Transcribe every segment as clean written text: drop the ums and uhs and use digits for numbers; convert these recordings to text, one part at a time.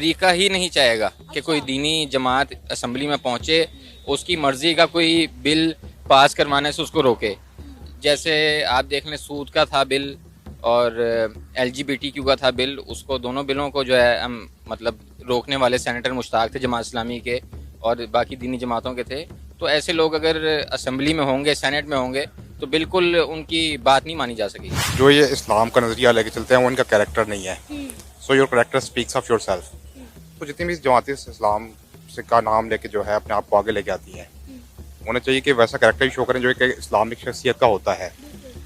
America ही नहीं चाहेगा कि कोई दीनी जमात असम्बली में पहुंचे, उसकी मर्जी का कोई बिल पास करवाने से उसको रोके। जैसे आप देख लें, सूद का था बिल और LGBTQ का था बिल, उसको दोनों बिलों को जो है हम मतलब रोकने वाले सेनेटर मुश्ताक थे जमात इस्लामी के और बाकी दीनी जमातों के थे। तो ऐसे लोग अगर असम्बली में होंगे, सेनेट में होंगे, तो बिल्कुल उनकी बात नहीं मानी जा सकेगी। जो ये इस्लाम का नज़रिया लेके चलते हैं वो इनका कैरेक्टर नहीं है। So your character speaks of your self. तो जितनी भी जमातें इस्लाम से का नाम लेके जो है अपने आप को आगे लेके आती हैं, उन्हें चाहिए कि वैसा कैरेक्टर भी शो करें जो एक इस्लामिक शख्सियत का होता है।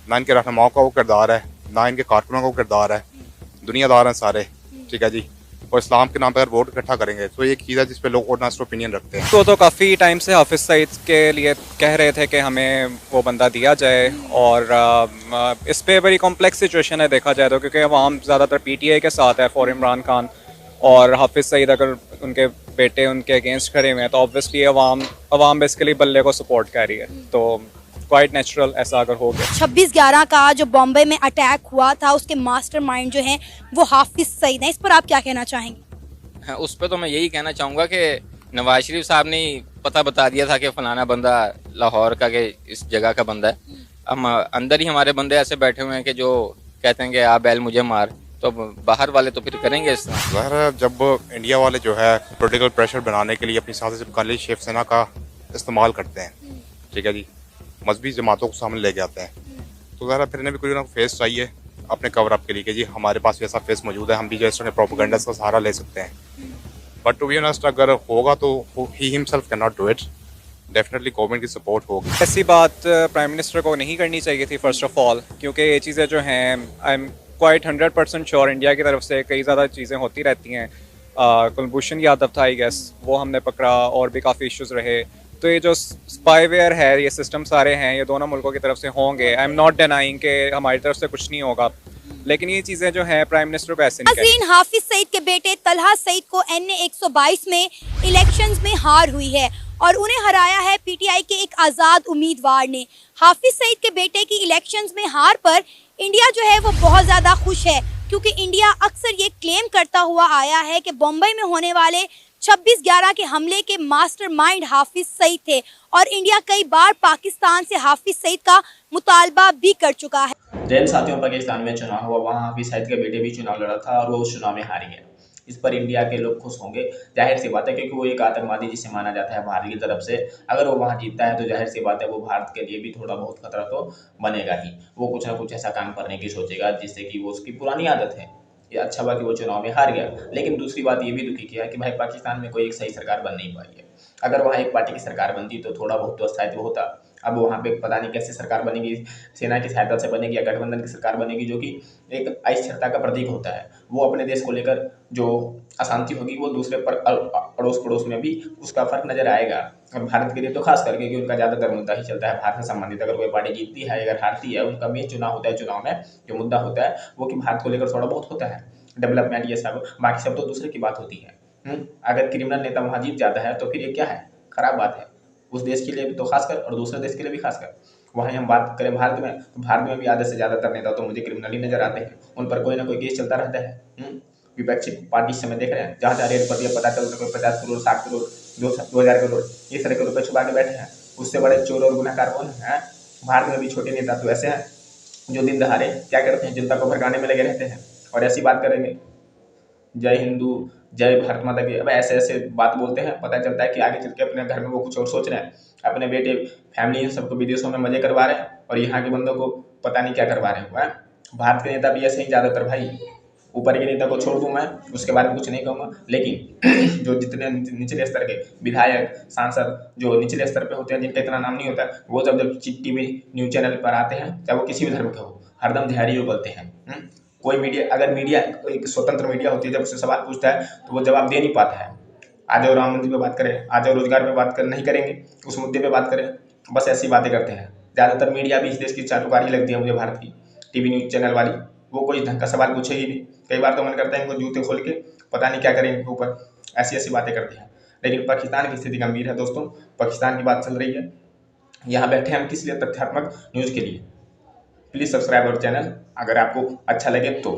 ना इनके रहनुमाओं का वो किरदार है, ना इनके कारकुनों का वो किरदार है। दुनियादार हैं सारे, ठीक है जी। और इस्लाम के नाम पर अगर वोट इकट्ठा करेंगे तो ये एक चीज़ है जिस पे लोग ऑर्डिनेंस ओपिनियन रखते हैं। तो काफ़ी टाइम से हाफिज़ सईद के लिए कह रहे थे कि हमें वो बंदा दिया जाए, और इस पे बड़ी कॉम्प्लेक्स सिचुएशन है देखा जाए तो, क्योंकि अवाम ज़्यादातर PTI के साथ है फॉर इमरान खान, और हाफिज़ सईद अगर उनके बेटे उनके अगेंस्ट खड़े हुए हैं तो ऑब्वियसली अवाम बेसिकली बल्ले को सपोर्ट कर रही है। तो क्वाइट नेचुरल ऐसा अगर हो गया। 26/11 का जो बॉम्बे में अटैक हुआ था उसके मास्टरमाइंड जो हैं वो हाफिज सईद हैं, इस पर आप क्या कहना चाहेंगे? हाँ, उस पर तो मैं यही कहना चाहूँगा कि नवाज शरीफ साहब ने पता बता दिया था कि फलाना बंदा लाहौर का के इस जगह का बंदा है। हम अंदर ही हमारे बंदे ऐसे बैठे हुए हैं कि जो कहते हैं कि आ बैल मुझे मार, तो बाहर वाले तो फिर करेंगे इस तरह। ज़ाहिर है जब इंडिया वाले जो है पॉलिटिकल प्रेशर बनाने के लिए अपनी साजिश काली शिवसेना का इस्तेमाल करते हैं, ठीक है जी, मजहबी जमातों को सामने लेके आते हैं, तो ज़ाहिर फिर इन्हें भी कोई ना फेस चाहिए अपने कवर अप के लिए कि जी हमारे पास भी ऐसा फेस मौजूद है, हम भी जो इस तरह प्रोपेगेंडा का सहारा ले सकते हैं। बट टू बी ऑनेस्ट अगर होगा तो he himself can not do it. Definitely government की सपोर्ट होगी। ऐसी बात प्राइम मिनिस्टर को नहीं करनी चाहिए थी फर्स्ट ऑफ ऑल, क्योंकि ये चीज़ें जो हैं I am quite 100% sure India की तरफ से कई ज़्यादा चीज़ें होती रहती हैं। कुलभूषण यादव था आई गेस, वो हमने पकड़ा, और भी काफ़ी इश्यूज रहे। तो ये जो स्पाईवेयर है, ये सिस्टम सारे हैं, ये दोनों मुल्कों की तरफ से होंगे। आई एम नॉट डिनाइंग कि हमारी तरफ से कुछ नहीं होगा, लेकिन ये चीज़ें जो हैं प्राइम मिनिस्टर को ऐसे नहीं नाज़रीन, हाफिज सईद के बेटे तलहा सईद को NA 122 में इलेक्शंस में हार हुई है और उन्हें हराया है PTI के एक आज़ाद उम्मीदवार ने। हाफिज सईद के बेटे की इलेक्शंस में हार पर इंडिया जो है वो बहुत ज़्यादा खुश है, क्योंकि इंडिया अक्सर ये क्लेम करता हुआ आया है कि बम्बई में होने वाले 26/11 के हमले के मास्टरमाइंड हाफिज सईद थे, और इंडिया कई बार पाकिस्तान से हाफिज सईद का मुतालबा भी कर चुका है। जैन साथियों, पाकिस्तान में चुनाव हुआ, वहाँ हाफिज सईद के बेटे भी चुनाव लड़ा था और वो उस चुनाव में हार गया। इस पर इंडिया के लोग खुश होंगे, जाहिर सी बात है, क्योंकि वो एक आतंकवादी जिसे माना जाता है भारत की तरफ से। अगर वो वहाँ जीतता है तो जाहिर सी बात है वो भारत के लिए भी थोड़ा बहुत खतरा तो बनेगा ही। वो कुछ ना कुछ ऐसा काम करने की सोचेगा जिससे कि वो उसकी पुरानी आदत है। ये अच्छा हुआ कि वो चुनाव में हार गया, लेकिन दूसरी बात ये भी दुखी किया कि भाई पाकिस्तान में कोई एक सही सरकार बन नहीं पाई है। अगर वहाँ एक पार्टी की सरकार बनती तो थोड़ा बहुत तो स्थायित्व होता। अब वहाँ पे पता नहीं कैसे सरकार बनेगी, सेना की सहायता से बनेगी या गठबंधन की सरकार बनेगी, जो कि एक अस्थिरता का प्रतीक होता है। वो अपने देश को लेकर जो अशांति होगी वो दूसरे पर अड़ोस पड़ोस में भी उसका फर्क नजर आएगा। और भारत के लिए तो खास करके कि उनका ज़्यादातर मुद्दा ही चलता है भारत से संबंधित। अगर कोई पार्टी जीतती है, अगर हारती है, उनका मेन चुनाव होता है, चुनाव में जो मुद्दा होता है वो कि भारत को लेकर थोड़ा बहुत होता है, डेवलपमेंट, ये सब। बाकी सब तो दूसरे की बात होती है। अगर क्रिमिनल नेता वहाँ जीत जाता है तो फिर ये क्या है, खराब बात है उस देश के लिए भी तो खासकर, और दूसरे देश के लिए भी खासकर। वहीं हम बात करें भारत में, तो भारत में भी आधे से ज़्यादातर नेता तो मुझे क्रिमिनल ही नजर आते हैं। उन पर कोई ना कोई केस चलता रहता है। विपक्षी पार्टी से मैं देख रहे हैं जहाँ रेट पर पता चलता है कोई 50 करोड़ 60 करोड़ 2000 करोड़ इस तरह के रुपये छुपा के बैठे हैं। उससे बड़े चोर और गुनहगार कौन है? भारत में भी छोटे नेता तो ऐसे हैं जो दिन दहाड़े क्या करते हैं, जनता को भड़काने में लगे रहते हैं। और ऐसी बात करेंगे जय हिंदू जय भारत माता की, अब ऐसे ऐसे बात बोलते हैं, पता चलता है कि आगे चल के अपने घर में वो कुछ और सोच रहे हैं। अपने बेटे फैमिली सबको विदेशों में मजे करवा रहे हैं और यहाँ के बंदों को पता नहीं क्या करवा रहे हैं। भारत के नेता भी ऐसे ही ज़्यादातर। भाई ऊपर के नेता को छोड़ दूँ मैं, उसके बारे में कुछ नहीं कहूँगा, लेकिन जो जितने निचले स्तर के विधायक सांसद जो निचले स्तर पे होते हैं, जिनका इतना नाम नहीं होता, वो जब TV न्यूज़ चैनल पर आते हैं, चाहे वो किसी भी धर्म के हो, हरदम जहरी उगलते हैं। कोई मीडिया, अगर मीडिया एक स्वतंत्र मीडिया होती है, जब उससे सवाल पूछता है तो वो जवाब दे नहीं पाता है। आ जाओ राम मंदिर पे बात करें, आ जाओ रोजगार पे बात कर, नहीं करेंगे, उस मुद्दे पे बात करें, बस ऐसी बातें करते हैं। ज़्यादातर मीडिया भी इस देश की चाटुकारी लगती है मुझे, भारत की TV न्यूज़ चैनल वाली, वो कोई ढंग का सवाल पूछेगी नहीं। कई बार तो मन करता है इनको जूते खोल के पता नहीं क्या करें इनके ऊपर, ऐसी ऐसी बातें करते हैं। लेकिन पाकिस्तान की स्थिति गंभीर है दोस्तों, पाकिस्तान की बात चल रही है। यहाँ बैठे हम किस लिए? तथ्यात्मक न्यूज़ के लिए। प्लीज़ सब्सक्राइब अवर चैनल अगर आपको अच्छा लगे तो।